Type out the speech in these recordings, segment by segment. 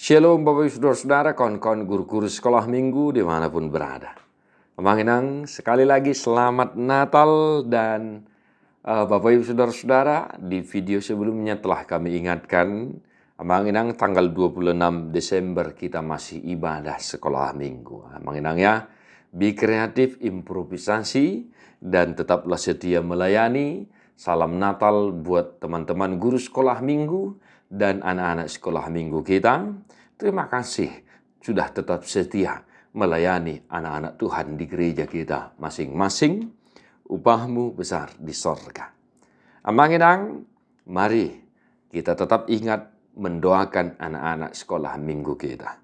Shalom Bapak Ibu Saudara-saudara, kawan-kawan guru-guru sekolah minggu dimanapun berada. Manginang sekali lagi selamat Natal dan Bapak Ibu Saudara-saudara, di video sebelumnya telah kami ingatkan, Manginang tanggal 26 Desember kita masih ibadah sekolah minggu. Manginang ya, be kreatif, improvisasi, dan tetaplah setia melayani. Salam Natal buat teman-teman guru sekolah minggu dan anak-anak sekolah minggu kita. Terima kasih sudah tetap setia melayani anak-anak Tuhan di gereja kita masing-masing. Upahmu besar di sorga. Amanginang, mari kita tetap ingat mendoakan anak-anak sekolah minggu kita.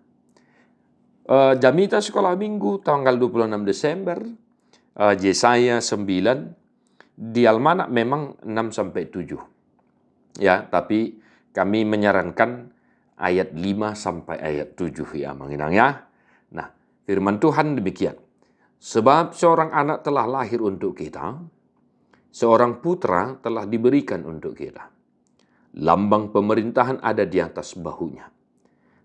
Jamita sekolah minggu tanggal 26 Desember, Yesaya 9, di Almanak memang 6-7. Ya, tapi kami menyarankan ayat 5 sampai ayat 7 ya Manginang ya. Nah, firman Tuhan demikian. Sebab seorang anak telah lahir untuk kita, seorang putra telah diberikan untuk kita. Lambang pemerintahan ada di atas bahunya.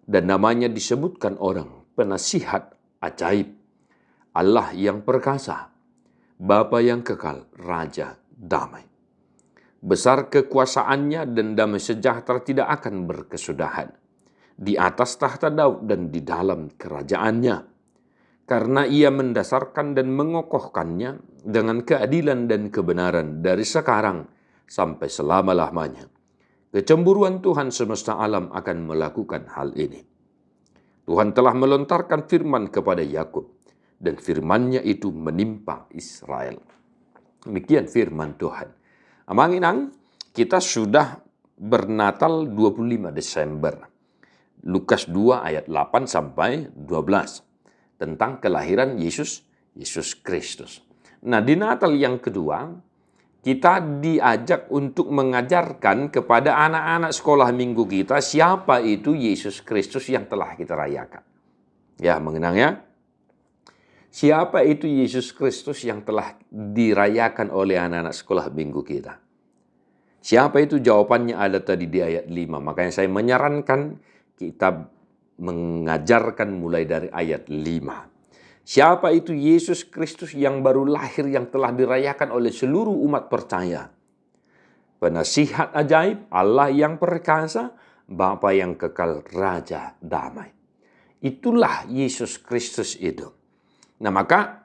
Dan namanya disebutkan orang penasihat ajaib, Allah yang perkasa, Bapa yang kekal, Raja damai. Besar kekuasaannya dan damai sejahtera tidak akan berkesudahan di atas tahta Daud dan di dalam kerajaannya. Karena ia mendasarkan dan mengokohkannya dengan keadilan dan kebenaran dari sekarang sampai selama-lamanya. Kecemburuan Tuhan semesta alam akan melakukan hal ini. Tuhan telah melontarkan firman kepada Yakub, dan firman-Nya itu menimpa Israel. Demikian firman Tuhan. Amanginang, kita sudah bernatal 25 Desember. Lukas 2 ayat 8 sampai 12 tentang kelahiran Yesus Kristus. Nah, di Natal yang kedua, kita diajak untuk mengajarkan kepada anak-anak sekolah minggu kita siapa itu Yesus Kristus yang telah kita rayakan. Ya, mengenangnya. Siapa itu Yesus Kristus yang telah dirayakan oleh anak-anak sekolah minggu kita? Siapa itu? Jawabannya ada tadi di ayat 5. Makanya saya menyarankan kita mengajarkan mulai dari ayat 5. Siapa itu Yesus Kristus yang baru lahir yang telah dirayakan oleh seluruh umat percaya? Penasihat ajaib, Allah yang perkasa, Bapa yang kekal, Raja damai. Itulah Yesus Kristus itu. Nah, maka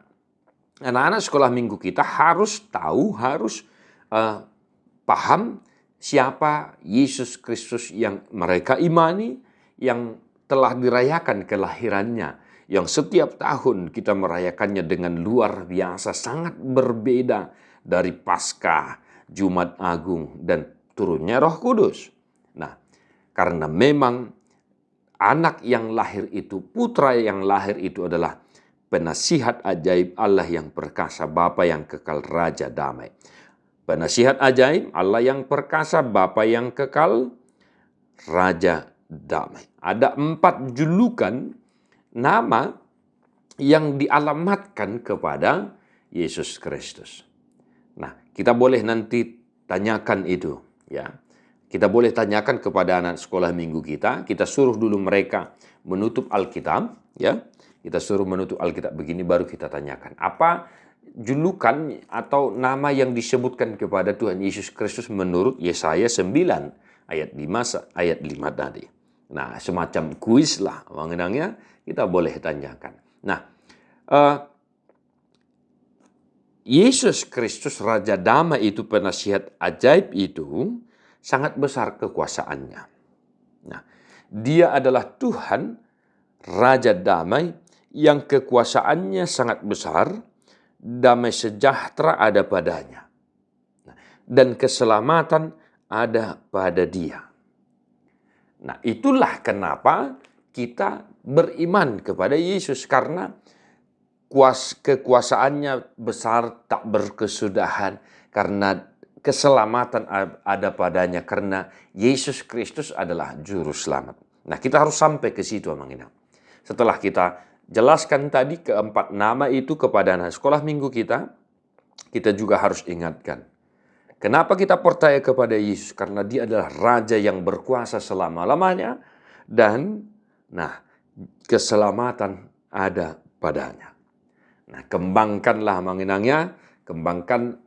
anak-anak sekolah minggu kita harus tahu, harus paham siapa Yesus Kristus yang mereka imani, yang telah dirayakan kelahirannya, yang setiap tahun kita merayakannya dengan luar biasa, sangat berbeda dari Paskah, Jumat Agung, dan turunnya Roh Kudus. Nah, karena memang anak yang lahir itu, putra yang lahir itu adalah penasihat ajaib, Allah yang perkasa, Bapa yang kekal, Raja damai. Penasihat ajaib, Allah yang perkasa, Bapa yang kekal, Raja damai. Ada 4 julukan nama yang dialamatkan kepada Yesus Kristus. Nah, kita boleh nanti tanyakan itu, ya. Kita boleh tanyakan kepada anak sekolah minggu kita suruh dulu mereka menutup Alkitab, ya. Kita suruh menutup Alkitab begini, baru kita tanyakan. Apa julukan atau nama yang disebutkan kepada Tuhan Yesus Kristus menurut Yesaya 9 ayat 5 tadi. Nah, semacam kuis lah mengenangnya, kita boleh tanyakan. Nah, Yesus Kristus Raja Damai itu, penasihat ajaib itu, sangat besar kekuasaannya. Nah, dia adalah Tuhan, Raja Damai, yang kekuasaannya sangat besar, damai sejahtera ada padanya, dan keselamatan ada pada dia. Nah, itulah kenapa kita beriman kepada Yesus, karena kekuasaannya besar tak berkesudahan, karena keselamatan ada padanya, karena Yesus Kristus adalah juru selamat. Nah, kita harus sampai ke situ, Manginang. Setelah kita jelaskan tadi keempat nama itu kepada anak sekolah minggu kita juga harus ingatkan. Kenapa kita percaya kepada Yesus? Karena dia adalah Raja yang berkuasa selama-lamanya, dan Nah, keselamatan ada padanya. Nah, kembangkanlah manginangnya, kembangkan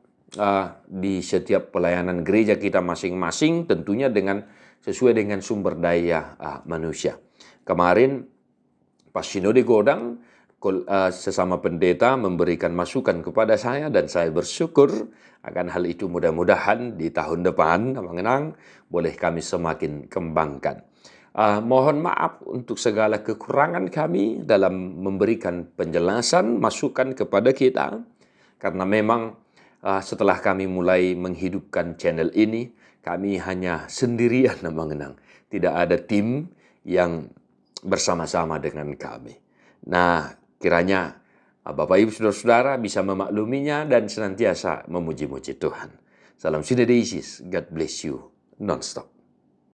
di setiap pelayanan gereja kita masing-masing, tentunya sesuai dengan sumber daya manusia. Kemarin pas Sinode Godang, sesama pendeta memberikan masukan kepada saya dan saya bersyukur akan hal itu. Mudah-mudahan di tahun depan, mengenang, boleh kami semakin kembangkan. Mohon maaf untuk segala kekurangan kami dalam memberikan penjelasan, masukan kepada kita, karena memang setelah kami mulai menghidupkan channel ini, kami hanya sendirian mengenang. Tidak ada tim yang bersama-sama dengan kami. Nah, kiranya Bapak Ibu Saudara-saudara bisa memakluminya dan senantiasa memuji-muji Tuhan. Salam Sinode Isis, God bless you, non-stop.